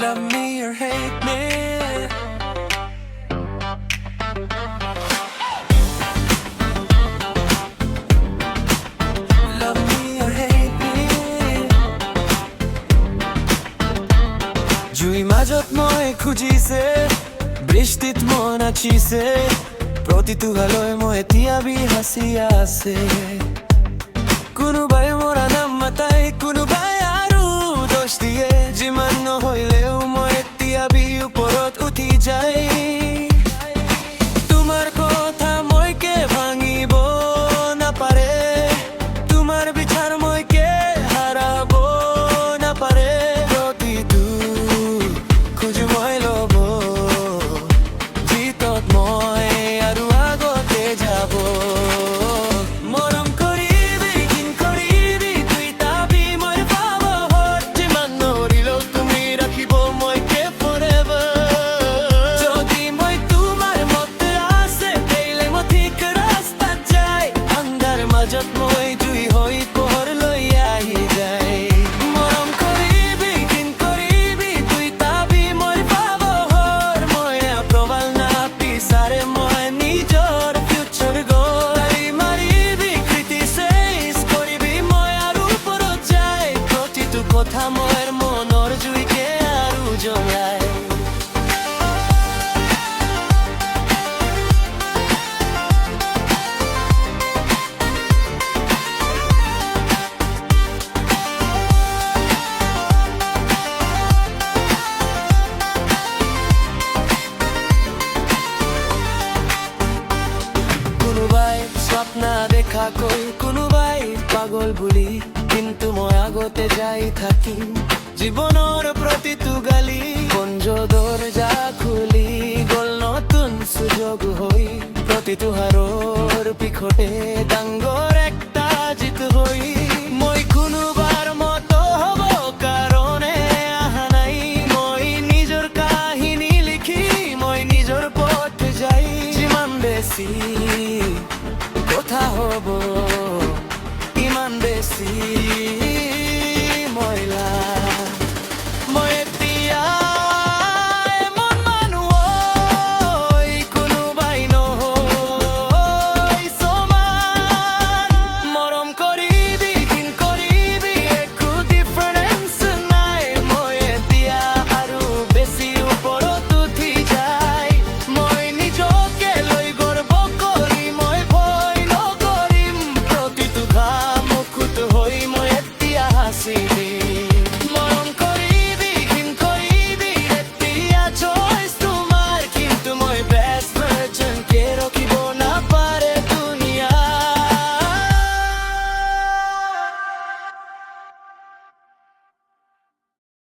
Love me or hate me. Love me or hate me. জুই মাজত মই খুজিছে, বৃষ্টিত মন নাচিছে, প্ৰতিটো গালৈ মই এতিয়া বিহাচি আছে। কোনোবাই মৰা নাম মাতাই, কোনোবাই আৰু দোষ দিয়ে, যিমান নহ'লেও মই এতিয়া ওপৰত উঠি যায়। তোমাৰ কথা মইকে ভাঙিব নাপাৰে, তোমাৰ বিচাৰ মইকে হাৰাব নাপাৰে। প্ৰতিটো খোজ মই ল'ব, জিতত মই আৰু আগতে যাব। মৰম কৰিবি, ঘিণ কৰিবি, তুই তাবি মই পাবৰ, যিমান নৰিলেও তুমি ৰাখিব মইকে forever। যদি মই তোমাৰ মতে আছে, তেলে মই ঠিক ৰাস্তাত যাই, আন্ধাৰ মাজত মই জুই হৈ পোহৰ লৈ আহি যায়। মৰম কৰিবি, ঘিণ কৰিবি, তুই তাবি মই পাবৰ, মই প্ৰবাল নাপিচাৰে মই নিজৰ ফিউচাৰ গৈ মাৰিবি, ক্ৰিটিচাইজ কৰিবি মই আৰু ওপৰত যাই, প্ৰতিটো কথা মোৰ মনৰ জুইকে আৰু জ্বলাই। কোনোবাই স্বপ্ন দেখাকৈ, কোনোবাই পাগল বুলি, কিন্তু মই আগতে যাই থাকিম। জীৱনৰ প্ৰতিটো গালি বন্ধ দৰজা খুলি গ'ল, নতুন সুযোগ হৈ প্ৰতিটো হাৰৰ পিছতে ডাঙৰ একটা জিত হৈ। মই কোনোবাৰ মতো হ'ব কাৰণে অহা নাই, মই নিজৰ কাহিনী লিখি মই নিজৰ পথ যাই। যিমান বেছি কথা হ'ব, ইমান বেছি